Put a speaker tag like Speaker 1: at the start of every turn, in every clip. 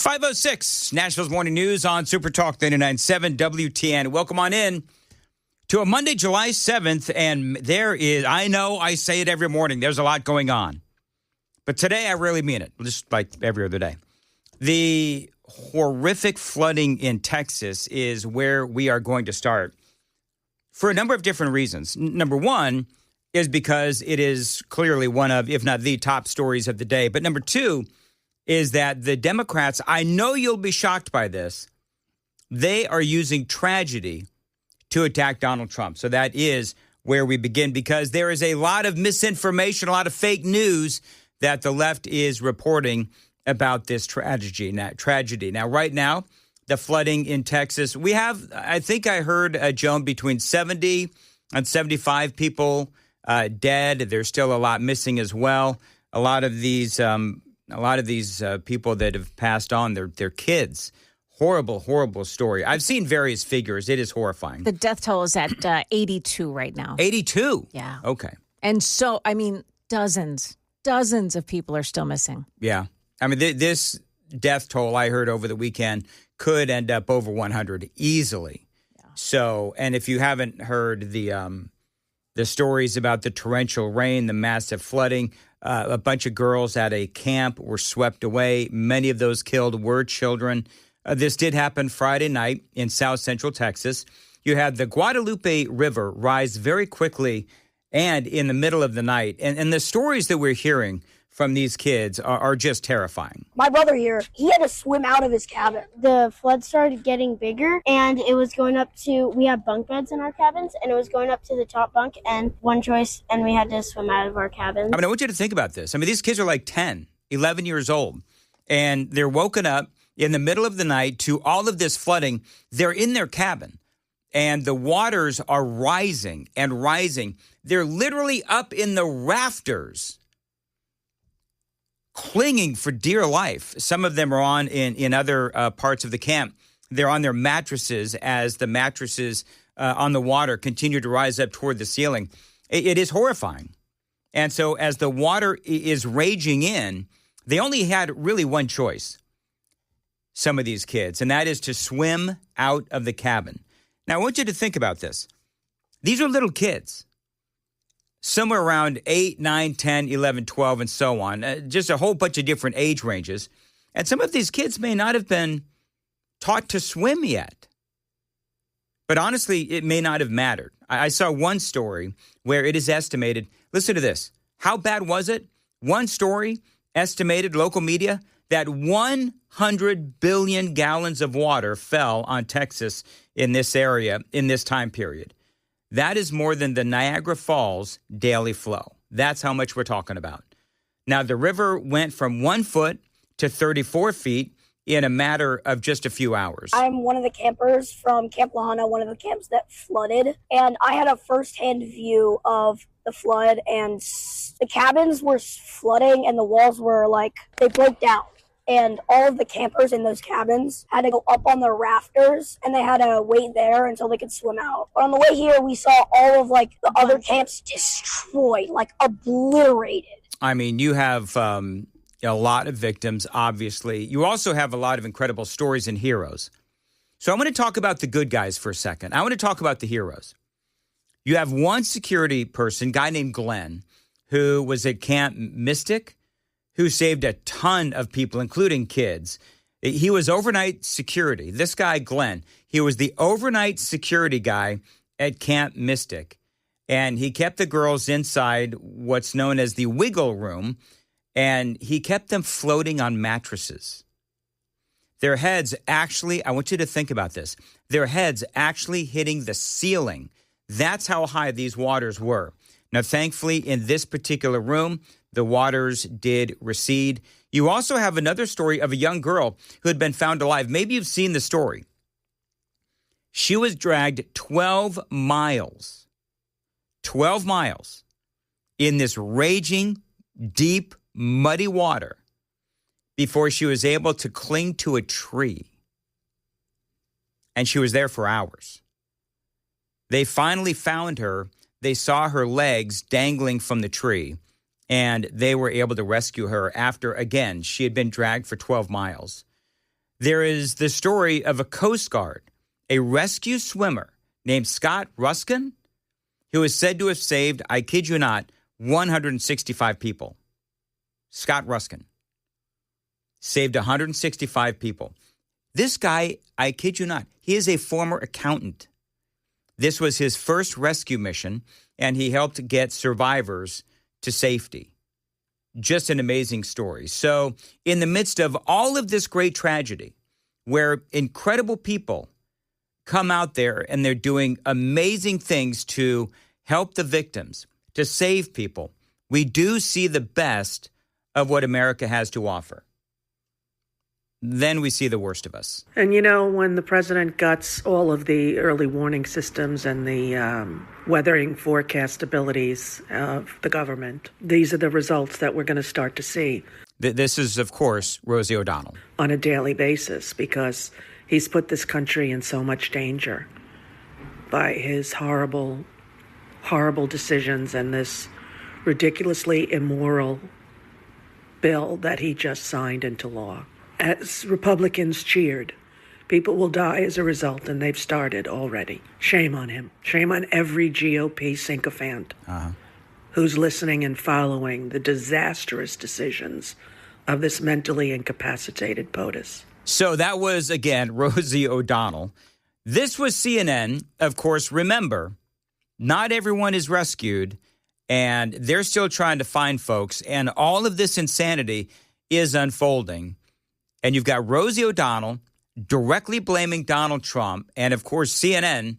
Speaker 1: 5:06, Nashville's Morning News on Super Talk 99.7 WTN. Welcome on in to a Monday, July 7th, and there is, I know I say it every morning, there's a lot going on. But today I really mean it, just like every other day. The horrific flooding in Texas is where we are going to start for a number of different reasons. Number one is because it is clearly one of, if not the top stories of the day. But number two is that the Democrats, I know you'll be shocked by this, they are using tragedy to attack Donald Trump. So that is where we begin, because there is a lot of misinformation, a lot of fake news that the left is reporting about this tragedy. Now, right now, the flooding in Texas, we have, I think I heard, Joan, between 70 and 75 people dead. There's still a lot missing as well. A lot of these people that have passed on, they're kids. Horrible, horrible story. I've seen various figures. It is horrifying.
Speaker 2: The death toll is at 82 right now.
Speaker 1: 82?
Speaker 2: Yeah.
Speaker 1: Okay.
Speaker 2: And so, I mean, dozens of people are still missing.
Speaker 1: Yeah. I mean, this death toll I heard over the weekend could end up over 100 easily. Yeah. So, and if you haven't heard the stories about the torrential rain, the massive flooding, a bunch of girls at a camp were swept away. Many of those killed were children. This did happen Friday night in South Central Texas. You had the Guadalupe River rise very quickly and in the middle of the night. And the stories that we're hearing from these kids are just terrifying.
Speaker 3: My brother here, he had to swim out of his cabin. The flood started getting bigger, and it was going up to, we have bunk beds in our cabins, and it was going up to the top bunk and one choice, and we had to swim out of our cabins.
Speaker 1: I mean, I want you to think about this. I mean, these kids are like 10, 11 years old, and they're woken up in the middle of the night to all of this flooding. They're in their cabin, and the waters are rising and rising. They're literally up in the rafters, clinging for dear life. Some of them are in other parts of the camp. They're on their mattresses as the mattresses on the water continue to rise up toward the ceiling. It is horrifying. And so as the water is raging in, they only had really one choice, some of these kids, and that is to swim out of the cabin. Now, I want you to think about this. These are little kids, somewhere around 8, 9, 10, 11, 12, and so on, just a whole bunch of different age ranges. And some of these kids may not have been taught to swim yet. But honestly, it may not have mattered. I saw one story where it is estimated, listen to this, how bad was it? One story estimated, local media, that 100 billion gallons of water fell on Texas in this area in this time period. That is more than the Niagara Falls daily flow. That's how much we're talking about. Now, the river went from 1 foot to 34 feet in a matter of just a few hours.
Speaker 3: I'm one of the campers from Camp Lahana, one of the camps that flooded, and I had a firsthand view of the flood, and the cabins were flooding, and the walls were they broke down. And all of the campers in those cabins had to go up on the rafters, and they had to wait there until they could swim out. But on the way here, we saw all of the other camps destroyed, obliterated.
Speaker 1: I mean, you have a lot of victims, obviously. You also have a lot of incredible stories and heroes. So I want to talk about the good guys for a second. I want to talk about the heroes. You have one security person, guy named Glenn, who was at Camp Mystic, who saved a ton of people, including kids. He was overnight security. This guy, Glenn, he was the overnight security guy at Camp Mystic. And he kept the girls inside what's known as the wiggle room, and he kept them floating on mattresses. Their heads actually, I want you to think about this, their heads actually hitting the ceiling. That's how high these waters were. Now, thankfully, in this particular room, the waters did recede. You also have another story of a young girl who had been found alive. Maybe you've seen the story. She was dragged 12 miles in this raging, deep, muddy water before she was able to cling to a tree. And she was there for hours. They finally found her. They saw her legs dangling from the tree, and they were able to rescue her after, again, she had been dragged for 12 miles. There is the story of a Coast Guard, a rescue swimmer named Scott Ruskin, who is said to have saved, I kid you not, 165 people. Scott Ruskin saved 165 people. This guy, I kid you not, he is a former accountant. This was his first rescue mission, and he helped get survivors to safety. Just an amazing story. So in the midst of all of this great tragedy, where incredible people come out there and they're doing amazing things to help the victims, to save people, we do see the best of what America has to offer. Then we see the worst of us.
Speaker 4: And, when the president guts all of the early warning systems and the weathering forecast abilities of the government, these are the results that we're going to start to see.
Speaker 1: This is, of course, Rosie O'Donnell.
Speaker 4: On a daily basis, because he's put this country in so much danger by his horrible, horrible decisions and this ridiculously immoral bill that he just signed into law. As Republicans cheered, people will die as a result, and they've started already. Shame on him. Shame on every GOP sycophant who's listening and following the disastrous decisions of this mentally incapacitated POTUS.
Speaker 1: So that was, again, Rosie O'Donnell. This was CNN. Of course, remember, not everyone is rescued, and they're still trying to find folks, and all of this insanity is unfolding. And you've got Rosie O'Donnell directly blaming Donald Trump, and, of course, CNN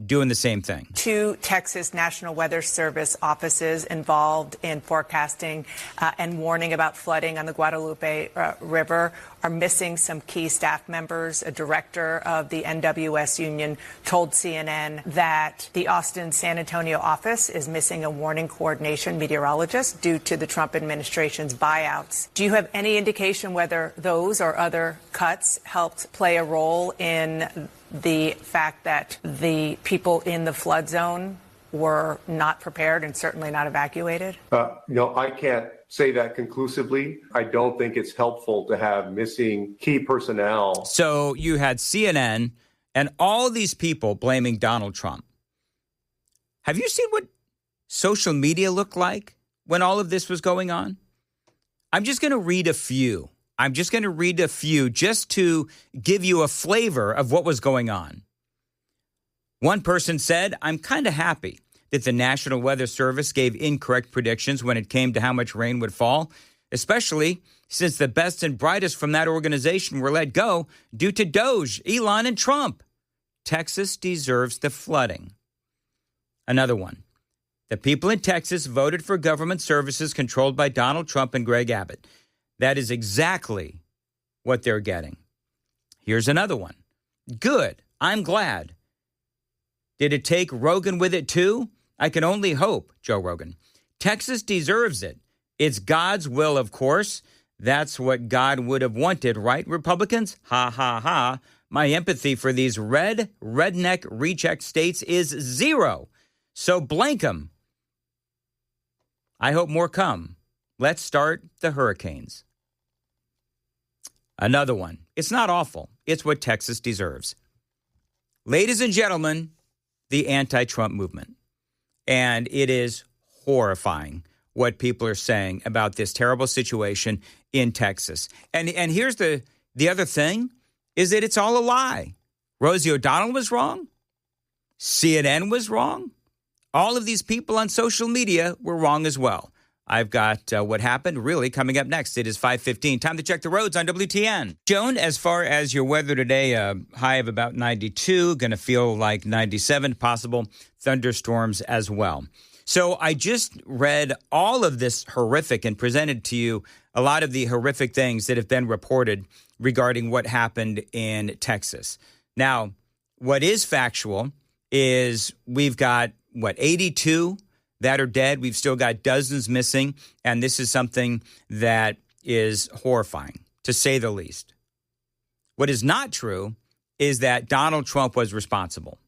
Speaker 1: doing the same thing.
Speaker 5: 2 Texas National Weather Service offices involved in forecasting and warning about flooding on the Guadalupe River are missing some key staff members. A director of the NWS union told CNN that the Austin San Antonio office is missing a warning coordination meteorologist due to the Trump administration's buyouts. Do you have any indication whether those or other cuts helped play a role in the fact that the people in the flood zone were not prepared and certainly not evacuated?
Speaker 6: I can't say that conclusively. I don't think it's helpful to have missing key personnel.
Speaker 1: So you had CNN and all these people blaming Donald Trump. Have you seen what social media looked like when all of this was going on? I'm just going to read a few. Just to give you a flavor of what was going on. One person said, I'm kind of happy that the National Weather Service gave incorrect predictions when it came to how much rain would fall, especially since the best and brightest from that organization were let go due to Doge, Elon, and Trump. Texas deserves the flooding. Another one. The people in Texas voted for government services controlled by Donald Trump and Greg Abbott. That is exactly what they're getting. Here's another one. Good. I'm glad. Did it take Rogan with it too? I can only hope, Joe Rogan. Texas deserves it. It's God's will, of course. That's what God would have wanted, right, Republicans? Ha, ha, ha. My empathy for these redneck reject states is zero. So blank 'em. I hope more come. Let's start the hurricanes. Another one. It's not awful. It's what Texas deserves. Ladies and gentlemen, the anti-Trump movement. And it is horrifying what people are saying about this terrible situation in Texas. And here's the other thing, is that it's all a lie. Rosie O'Donnell was wrong. CNN was wrong. All of these people on social media were wrong as well. I've got what happened really coming up next. It is 5:15. Time to check the roads on WTN. Joan, as far as your weather today, a high of about 92, going to feel like 97, possible thunderstorms as well. So I just read all of this horrific and presented to you a lot of the horrific things that have been reported regarding what happened in Texas. Now, what is factual is we've got, 82 that are dead. We've still got dozens missing, and this is something that is horrifying, to say the least. What is not true is that Donald Trump was responsible.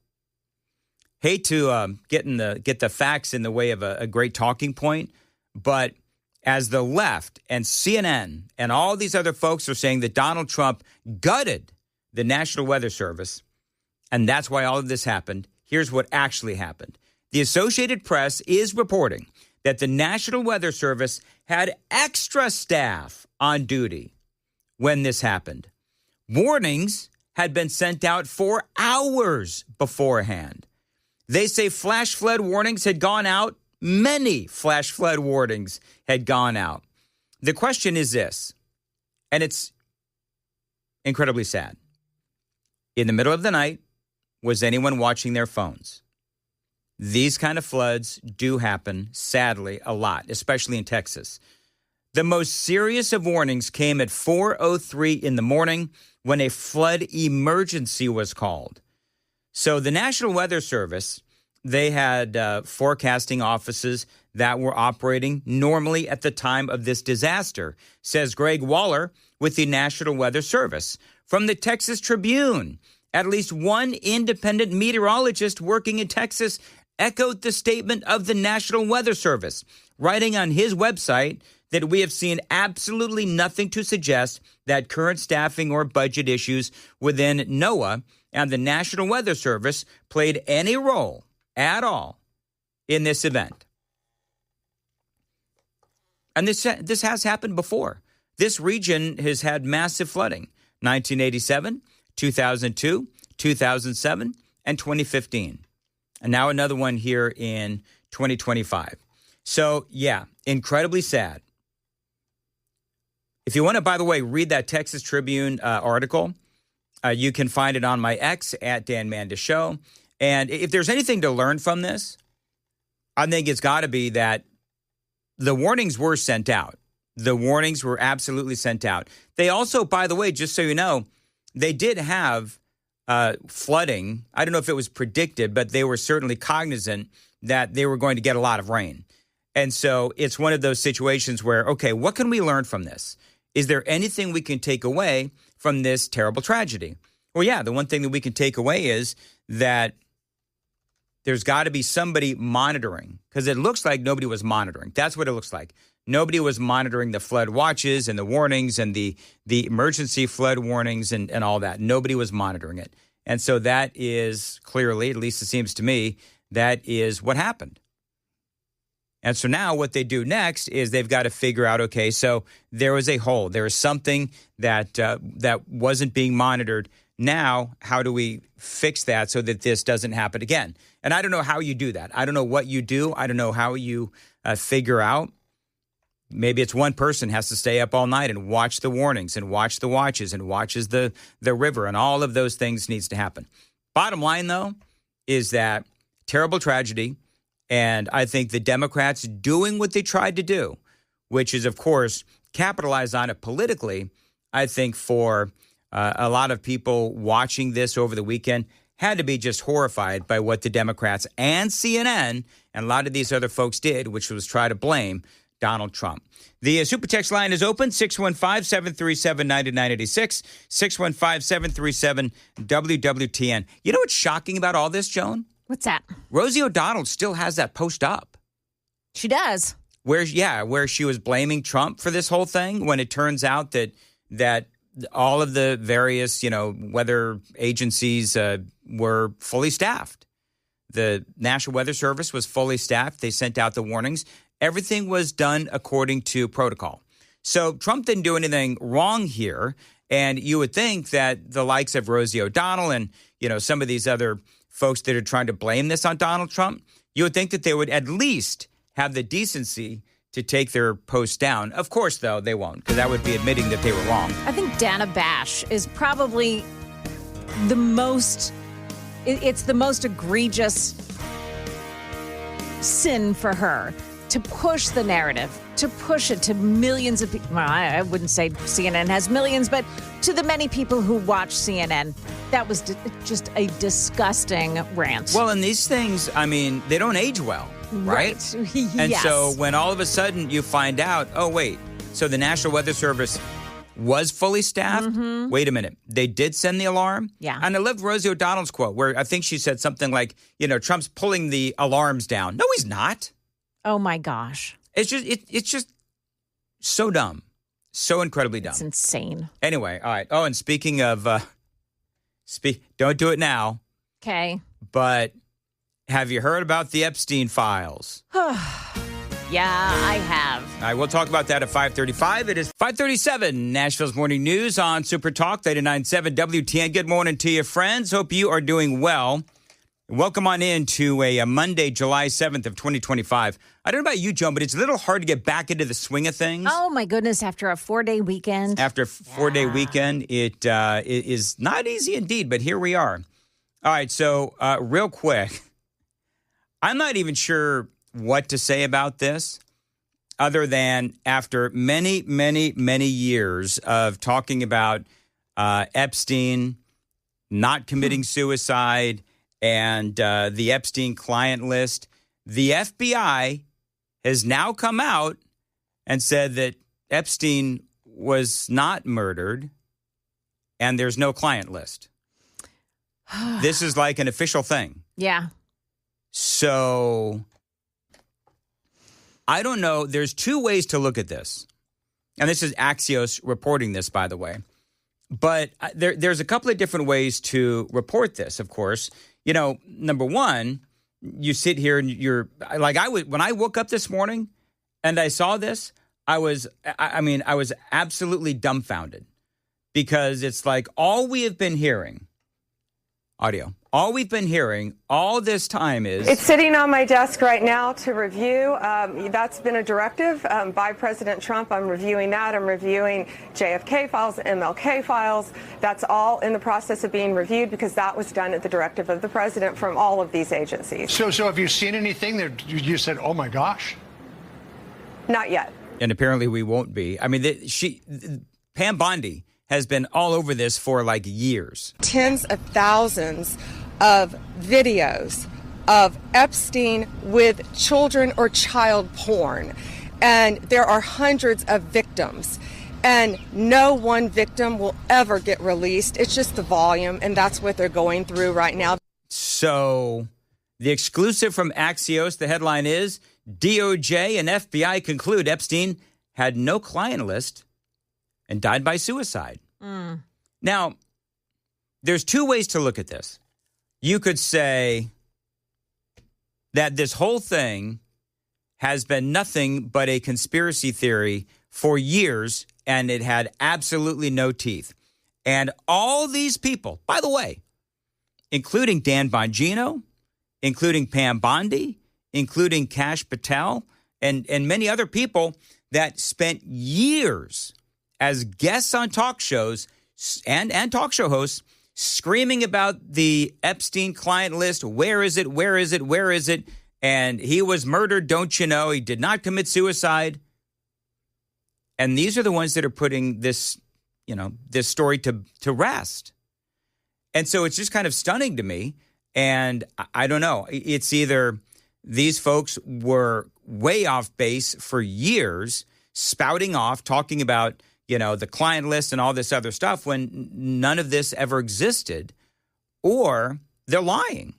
Speaker 1: Hate to get the facts in the way of a great talking point, but as the left and CNN and all these other folks are saying that Donald Trump gutted the National Weather Service, and that's why all of this happened. Here's what actually happened. The Associated Press is reporting that the National Weather Service had extra staff on duty when this happened. Warnings had been sent out for hours beforehand. They say flash flood warnings had gone out. Many flash flood warnings had gone out. The question is this, and it's incredibly sad. In the middle of the night, was anyone watching their phones? These kind of floods do happen, sadly, a lot, especially in Texas. The most serious of warnings came at 4:03 in the morning when a flood emergency was called. So the National Weather Service, they had forecasting offices that were operating normally at the time of this disaster, says Greg Waller with the National Weather Service. From the Texas Tribune, at least one independent meteorologist working in Texas echoed the statement of the National Weather Service, writing on his website that we have seen absolutely nothing to suggest that current staffing or budget issues within NOAA and the National Weather Service played any role at all in this event. And this has happened before. This region has had massive flooding, 1987, 2002, 2007, and 2015. And now another one here in 2025. So, yeah, incredibly sad. If you want to, by the way, read that Texas Tribune article, you can find it on my X at Dan Mandis Show. And if there's anything to learn from this, I think it's got to be that the warnings were sent out. The warnings were absolutely sent out. They also, by the way, just so you know, they did have flooding. I don't know if it was predicted, but they were certainly cognizant that they were going to get a lot of rain. And so it's one of those situations where, okay, what can we learn from this? Is there anything we can take away from this terrible tragedy? Well, yeah, the one thing that we can take away is that there's got to be somebody monitoring, because it looks like nobody was monitoring. That's what it looks like. Nobody was monitoring the flood watches and the warnings and the emergency flood warnings and all that. Nobody was monitoring it. And so that is clearly, at least it seems to me, that is what happened. And so now what they do next is they've got to figure out, okay, so there was a hole. There is something that wasn't being monitored. Now, how do we fix that so that this doesn't happen again? And I don't know how you do that. I don't know what you do. I don't know how you figure out. Maybe it's one person has to stay up all night and watch the warnings and watch the watches and watches the river, and all of those things needs to happen. Bottom line, though, is that terrible tragedy. And I think the Democrats doing what they tried to do, which is, of course, capitalize on it politically, I think for a lot of people watching this over the weekend had to be just horrified by what the Democrats and CNN and a lot of these other folks did, which was try to blame Donald Trump. The Super Text line is open, 615-737-9986, 615-737-WWTN. You know what's shocking about all this, Joan?
Speaker 2: What's that?
Speaker 1: Rosie O'Donnell still has that post up.
Speaker 2: She does.
Speaker 1: Where she was blaming Trump for this whole thing, when it turns out that all of the various, weather agencies were fully staffed. The National Weather Service was fully staffed. They sent out the warnings. Everything was done according to protocol. So Trump didn't do anything wrong here. And you would think that the likes of Rosie O'Donnell and, some of these other folks that are trying to blame this on Donald Trump, you would think that they would at least have the decency to take their post down. Of course, though, they won't, because that would be admitting that they were wrong.
Speaker 2: I think Dana Bash is probably the most egregious sin for her, to push the narrative, to push it to millions of people. Well, I wouldn't say CNN has millions, but to the many people who watch CNN, that was just a disgusting rant.
Speaker 1: Well, and these things, they don't age well, right? And
Speaker 2: yes.
Speaker 1: So when all of a sudden you find out, oh, wait, so the National Weather Service was fully staffed? Mm-hmm. Wait a minute. They did send the alarm?
Speaker 2: Yeah.
Speaker 1: And I loved Rosie O'Donnell's quote, where I think she said something like, Trump's pulling the alarms down. No, he's not.
Speaker 2: Oh, my gosh.
Speaker 1: It's just So dumb. So incredibly dumb.
Speaker 2: It's insane.
Speaker 1: Anyway, all right. Oh, and speaking of, don't do it now,
Speaker 2: Okay.
Speaker 1: but have you heard about the Epstein files?
Speaker 2: Yeah, I have.
Speaker 1: All right, we'll talk about that at 5:35. It is 5:37, Nashville's Morning News on Super Talk 89.7 WTN. Good morning to you, friends. Hope you are doing well. Welcome on in to a Monday, July 7th of 2025. I don't know about you, Joan, but it's a little hard to get back into the swing of things.
Speaker 2: Oh, my goodness. After a 4-day weekend.
Speaker 1: After a 4-day weekend, it is not easy indeed, but here we are. All right, so real quick, I'm not even sure what to say about this other than after many, many, many years of talking about Epstein not committing suicide and the Epstein client list, the FBI has now come out and said that Epstein was not murdered and there's no client list. This is like an official thing.
Speaker 2: Yeah.
Speaker 1: So I don't know. There's two ways to look at this. And this is Axios reporting this, by the way. But there's a couple of different ways to report this, of course. You know, number one, you sit here and you're like when I woke up this morning and I saw this, I was absolutely dumbfounded because it's like all we have been hearing, all we've been hearing all this time is...
Speaker 7: It's sitting on my desk right now to review. That's been a directive by President Trump. I'm reviewing that. I'm reviewing JFK files, MLK files. That's all in the process of being reviewed because that was done at the directive of the president from all of these agencies.
Speaker 8: So have you seen anything that you said, oh my gosh?
Speaker 7: Not yet.
Speaker 1: And apparently we won't be. I mean, Pam Bondi has been all over this for like years.
Speaker 7: Tens of thousands of videos of Epstein with children or child porn. And there are hundreds of victims. And no one victim will ever get released. It's just the volume, and that's what they're going through right now.
Speaker 1: So the exclusive from Axios, the headline is, DOJ and FBI conclude Epstein had no client list and died by suicide. Now, there's two ways to look at this. You could say that this whole thing has been nothing but a conspiracy theory for years, and it had absolutely no teeth. And all these people, by the way, including Dan Bongino, including Pam Bondi, including Kash Patel, and many other people that spent years as guests on talk shows and talk show hosts screaming about the Epstein client list. Where is it? Where is it? Where is it? And he was murdered, don't you know? He did not commit suicide. And these are the ones that are putting this, this story to rest. And so it's just kind of stunning to me. And I don't know. It's either these folks were way off base for years, spouting off, talking about the client list and all this other stuff when none of this ever existed, or they're lying.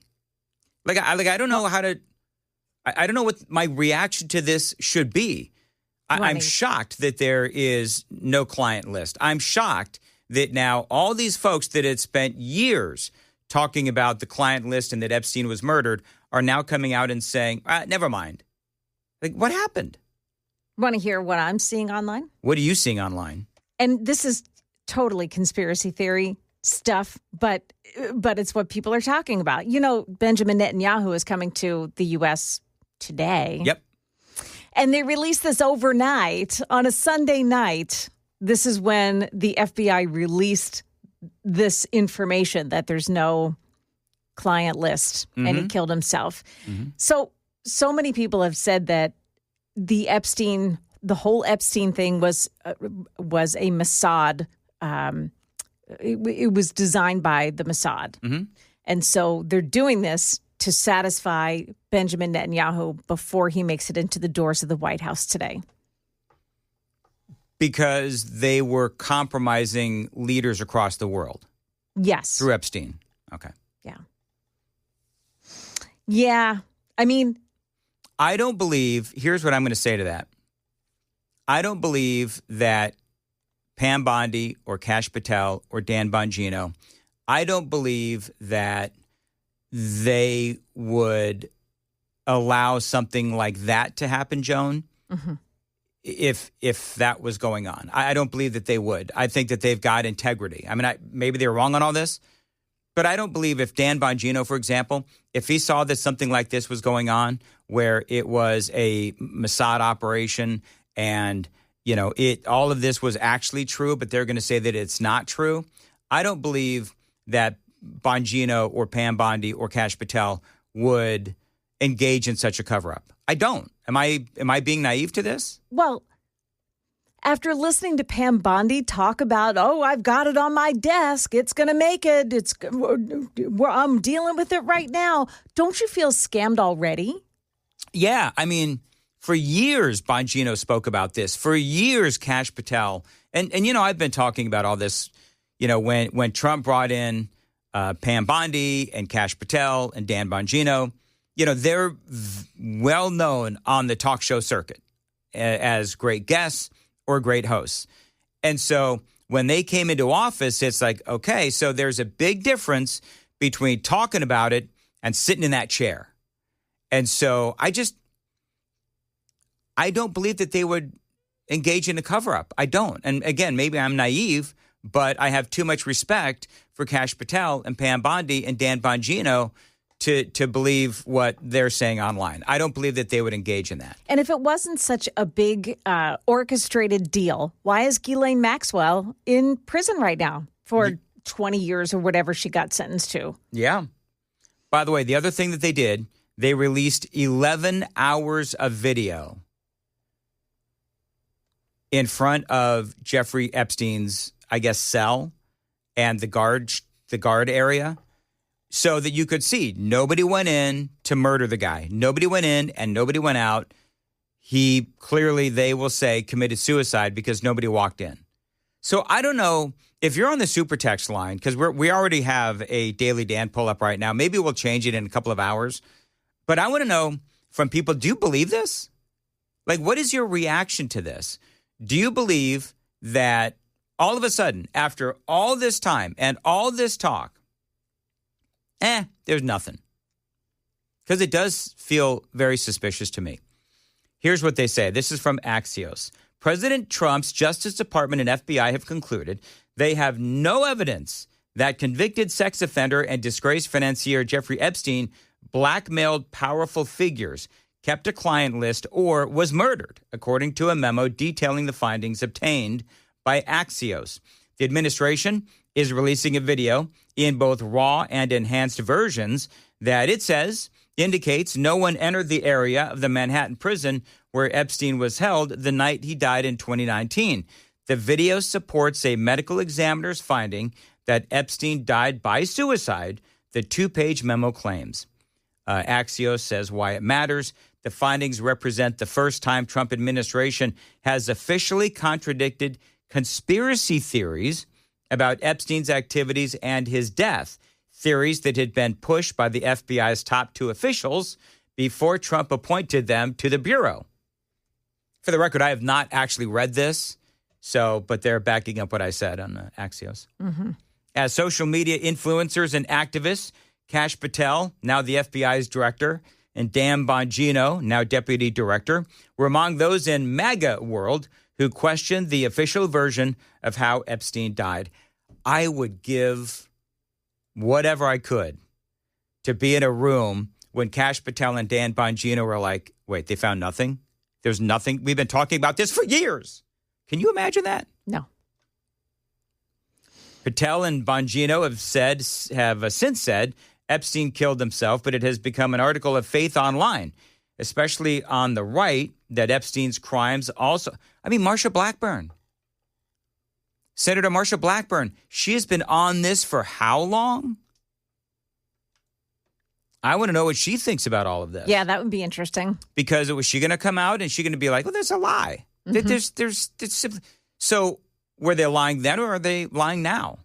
Speaker 1: I don't know I don't know what my reaction to this should be. I'm shocked that there is no client list. I'm shocked that now all these folks that had spent years talking about the client list and that Epstein was murdered are now coming out and saying, never mind. Like, what happened?
Speaker 2: Want to hear what I'm seeing online?
Speaker 1: What are you seeing online?
Speaker 2: And this is totally conspiracy theory stuff, but it's what people are talking about. Benjamin Netanyahu is coming to the U.S. today.
Speaker 1: Yep.
Speaker 2: And they released this overnight on a Sunday night. This is when the FBI released this information that there's no client list and he killed himself. Mm-hmm. So many people have said that the whole Epstein thing was a Mossad. It was designed by the Mossad. Mm-hmm. And so they're doing this to satisfy Benjamin Netanyahu before he makes it into the doors of the White House today.
Speaker 1: Because they were compromising leaders across the world.
Speaker 2: Yes.
Speaker 1: Through Epstein. Okay.
Speaker 2: Yeah. Yeah. I mean,
Speaker 1: I don't believe, here's what I'm going to say to that. I don't believe that Pam Bondi or Kash Patel or Dan Bongino, I don't believe that they would allow something like that to happen, Joan, if that was going on. I don't believe that they would. I think that they've got integrity. I mean, maybe they're wrong on all this, but I don't believe if Dan Bongino, for example, if he saw that something like this was going on, where it was a Mossad operation and, all of this was actually true, but they're going to say that it's not true. I don't believe that Bongino or Pam Bondi or Kash Patel would engage in such a cover-up. I don't. Am I being naive to this?
Speaker 2: Well, after listening to Pam Bondi talk about, I've got it on my desk, it's going to make it, I'm dealing with it right now, don't you feel scammed already?
Speaker 1: Yeah, I mean, for years, Bongino spoke about this. For years, Kash Patel, and I've been talking about all this, when Trump brought in Pam Bondi and Kash Patel and Dan Bongino, they're well known on the talk show circuit as great guests or great hosts. And so when they came into office, it's like, okay, so there's a big difference between talking about it and sitting in that chair. And so I don't believe that they would engage in a cover-up. I don't. And again, maybe I'm naive, but I have too much respect for Kash Patel and Pam Bondi and Dan Bongino to believe what they're saying online. I don't believe that they would engage in that.
Speaker 2: And if it wasn't such a big orchestrated deal, why is Ghislaine Maxwell in prison right now for 20 years or whatever she got sentenced to?
Speaker 1: Yeah. By the way, the other thing that they did, they released 11 hours of video in front of Jeffrey Epstein's, I guess, cell and the guard area, so that you could see nobody went in to murder the guy. Nobody went in and nobody went out. He clearly, they will say, committed suicide because nobody walked in. So I don't know if you're on the super text line, because we already have a Daily Dan pull up right now. Maybe we'll change it in a couple of hours. But I want to know from people, do you believe this? Like, what is your reaction to this? Do you believe that all of a sudden, after all this time and all this talk, there's nothing? Because it does feel very suspicious to me. Here's what they say. This is from Axios. President Trump's Justice Department and FBI have concluded they have no evidence that convicted sex offender and disgraced financier Jeffrey Epstein blackmailed powerful figures, kept a client list, or was murdered, according to a memo detailing the findings obtained by Axios. The administration is releasing a video in both raw and enhanced versions that it says indicates no one entered the area of the Manhattan prison where Epstein was held the night he died in 2019. The video supports a medical examiner's finding that Epstein died by suicide, the two-page memo claims. Axios says why it matters. The findings represent the first time Trump administration has officially contradicted conspiracy theories about Epstein's activities and his death, theories that had been pushed by the FBI's top two officials before Trump appointed them to the Bureau. For the record, I have not actually read this, but they're backing up what I said on Axios. Mm-hmm. As social media influencers and activists, Kash Patel, now the FBI's director, and Dan Bongino, now deputy director, were among those in MAGA world who questioned the official version of how Epstein died. I would give whatever I could to be in a room when Kash Patel and Dan Bongino were like, wait, they found nothing? There's nothing? We've been talking about this for years. Can you imagine that?
Speaker 2: No.
Speaker 1: Patel and Bongino have since said Epstein killed himself, but it has become an article of faith online, especially on the right, that Epstein's crimes also... I mean, Marsha Blackburn. Senator Marsha Blackburn, she has been on this for how long? I want to know what she thinks about all of this.
Speaker 2: Yeah, that would be interesting.
Speaker 1: Because was she going to come out and she going to be like, well, there's a lie. Mm-hmm. There's simply... So were they lying then or are they lying now?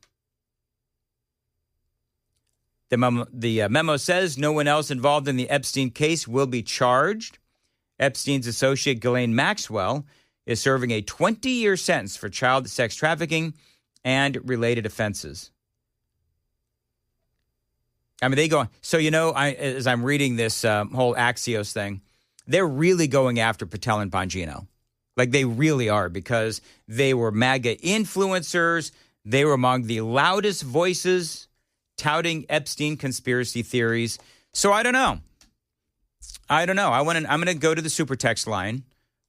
Speaker 1: The memo says no one else involved in the Epstein case will be charged. Epstein's associate, Ghislaine Maxwell, is serving a 20-year sentence for child sex trafficking and related offenses. I mean, they go, so, as I'm reading this whole Axios thing, they're really going after Patel and Bongino. Like, they really are, because they were MAGA influencers. They were among the loudest voices touting Epstein conspiracy theories. So I don't know. I'm going to go to the super text line,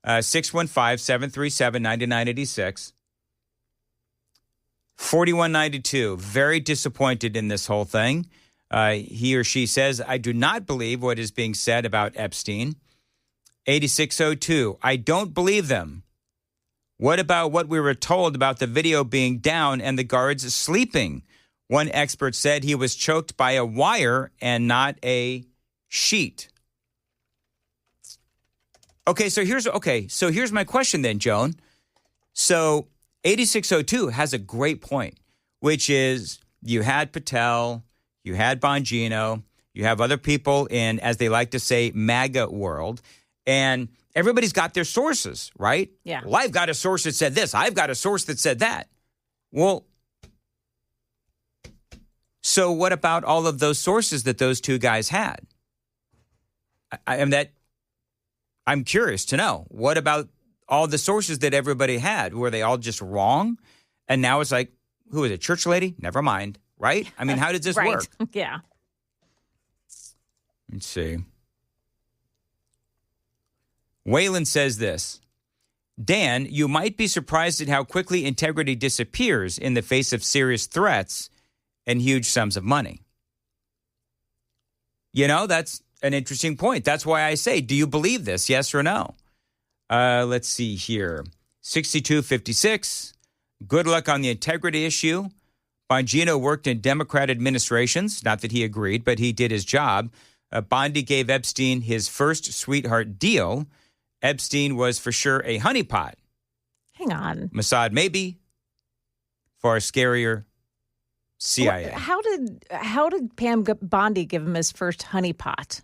Speaker 1: 615-737-9986. 4192, very disappointed in this whole thing. He or she says, I do not believe what is being said about Epstein. 8602, I don't believe them. What about what we were told about the video being down and the guards sleeping? One expert said he was choked by a wire and not a sheet. Okay, so here's my question then, Joan. So 8602 has a great point, which is you had Patel, you had Bongino, you have other people in, as they like to say, MAGA world, and everybody's got their sources, right?
Speaker 2: Yeah.
Speaker 1: Well, I've got a source that said this. I've got a source that said that. Well, so what about all of those sources that those two guys had? I'm curious to know. What about all the sources that everybody had? Were they all just wrong? And now it's like, who is it? Church lady? Never mind. Right? I mean, how does this
Speaker 2: right.
Speaker 1: work?
Speaker 2: Yeah.
Speaker 1: Let's see. Waylon says this. Dan, you might be surprised at how quickly integrity disappears in the face of serious threats and huge sums of money. That's an interesting point. That's why I say, do you believe this? Yes or no? Let's see here. 6256. Good luck on the integrity issue. Bongino worked in Democrat administrations. Not that he agreed, but he did his job. Bondi gave Epstein his first sweetheart deal. Epstein was for sure a honeypot.
Speaker 2: Hang on.
Speaker 1: Mossad maybe. Far scarier. CIA.
Speaker 2: How did Pam Bondi give him his first honeypot?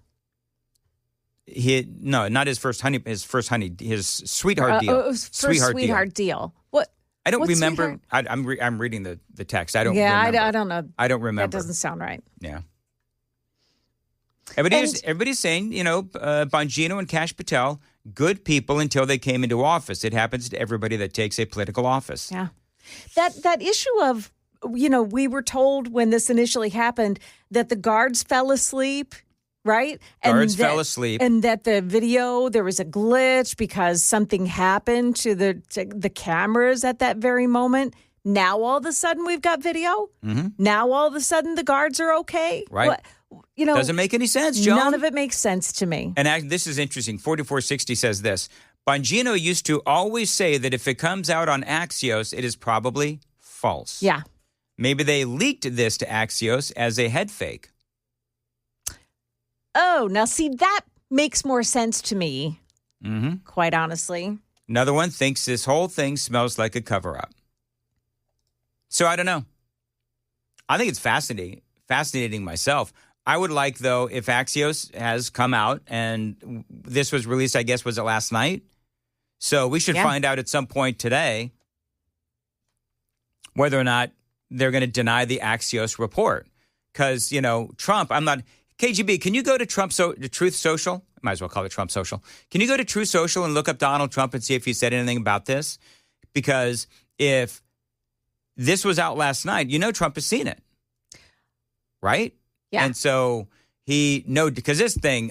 Speaker 1: Not his first his sweetheart deal.
Speaker 2: First sweetheart deal. What?
Speaker 1: I don't
Speaker 2: What's
Speaker 1: remember. I'm reading the text. I don't remember.
Speaker 2: Yeah, I don't know.
Speaker 1: I don't remember.
Speaker 2: That doesn't sound right.
Speaker 1: Yeah. Everybody's saying, Bongino and Kash Patel, good people until they came into office. It happens to everybody that takes a political office.
Speaker 2: Yeah. That issue of, we were told when this initially happened that the guards fell asleep, right?
Speaker 1: Guards fell asleep.
Speaker 2: And that the video, there was a glitch because something happened to the cameras at that very moment. Now all of a sudden we've got video. Mm-hmm. Now all of a sudden the guards are okay.
Speaker 1: Right. Doesn't make any sense, Joan.
Speaker 2: None of it makes sense to me.
Speaker 1: And this is interesting. 4460 says this. Bongino used to always say that if it comes out on Axios, it is probably false.
Speaker 2: Yeah.
Speaker 1: Maybe they leaked this to Axios as a head fake.
Speaker 2: Oh, now see, that makes more sense to me, quite honestly.
Speaker 1: Another one thinks this whole thing smells like a cover-up. So I don't know. I think it's fascinating myself. I would like, though, if Axios has come out and this was released, I guess, was it last night? So we should find out at some point today whether or not they're going to deny the Axios report. Because, Trump, KGB, can you go to Truth Social? Might as well call it Trump Social. Can you go to Truth Social and look up Donald Trump and see if he said anything about this? Because if this was out last night, Trump has seen it. Right?
Speaker 2: Yeah.
Speaker 1: And so because this thing,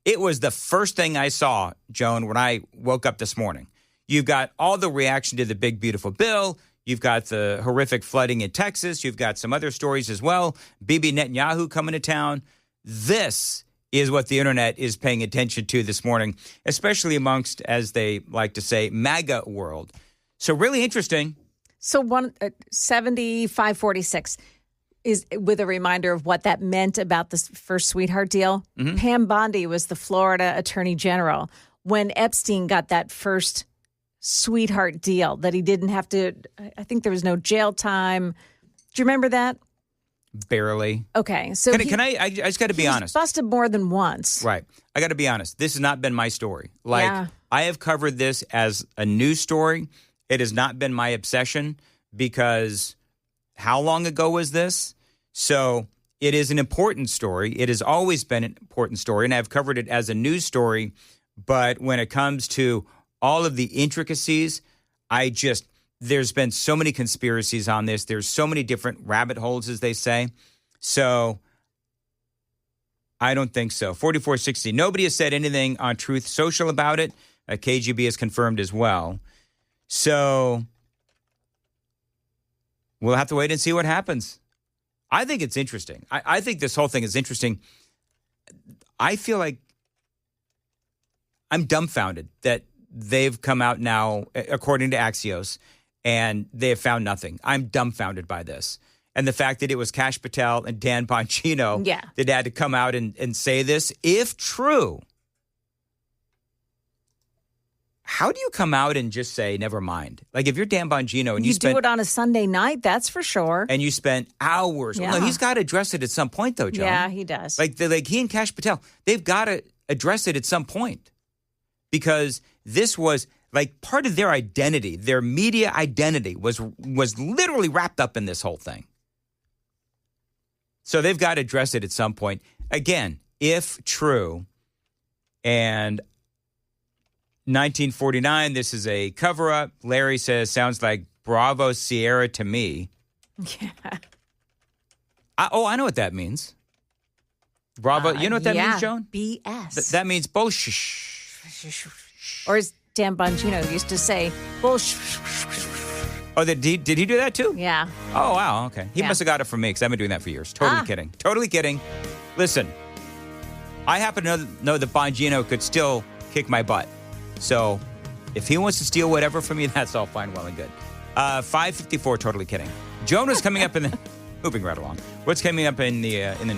Speaker 1: it was the first thing I saw, Joan, when I woke up this morning. You've got all the reaction to the big, beautiful bill. You've got the horrific flooding in Texas. You've got some other stories as well. Bibi Netanyahu coming to town. This is what the internet is paying attention to this morning, especially amongst, as they like to say, MAGA world. So really interesting.
Speaker 2: So 7546 is with a reminder of what that meant about this first sweetheart deal. Mm-hmm. Pam Bondi was the Florida Attorney General when Epstein got that first sweetheart deal that he didn't have to, I think there was no jail time. Do you remember that?
Speaker 1: Barely.
Speaker 2: Okay. So
Speaker 1: I just got to be honest.
Speaker 2: Busted more than once.
Speaker 1: Right. I got to be honest. This has not been my story. I have covered this as a news story. It has not been my obsession because how long ago was this? So it is an important story. It has always been an important story, and I've covered it as a news story. But when it comes to all of the intricacies, there's been so many conspiracies on this. There's so many different rabbit holes, as they say. So I don't think so. 4460. Nobody has said anything on Truth Social about it. KGB has confirmed as well. So we'll have to wait and see what happens. I think it's interesting. I think this whole thing is interesting. I feel like I'm dumbfounded that they've come out now, according to Axios, and they have found nothing. I'm dumbfounded by this. And the fact that it was Kash Patel and Dan Bongino that had to come out and say this, if true, how do you come out and just say, never mind? Like, if you're Dan Bongino and you
Speaker 2: do it on a Sunday night, that's for sure.
Speaker 1: And you spent hours.
Speaker 2: Yeah.
Speaker 1: No, he's got to address it at some point, though, Joan.
Speaker 2: Yeah, he does.
Speaker 1: Like he and Kash Patel, they've got to address it at some point. Because this was like part of their identity, their media identity was literally wrapped up in this whole thing. So they've got to address it at some point. Again, if true, and 1949, this is a cover-up. Larry says, sounds like Bravo Sierra to me.
Speaker 2: Yeah.
Speaker 1: I know what that means. Bravo, you know what that means, Joan?
Speaker 2: BS.
Speaker 1: That means bullshit.
Speaker 2: Or as Dan Bongino used to say, bullshit.
Speaker 1: Oh, did he do that too?
Speaker 2: Yeah.
Speaker 1: Oh, wow, okay. He
Speaker 2: Yeah.
Speaker 1: must have got it from me because I've been doing that for years. Totally kidding. Totally kidding. Listen, I happen to know that Bongino could still kick my butt. So if he wants to steal whatever from me, that's all fine, well and good. 5:54, totally kidding. Joan was coming up in the... Moving right along. What's coming up in the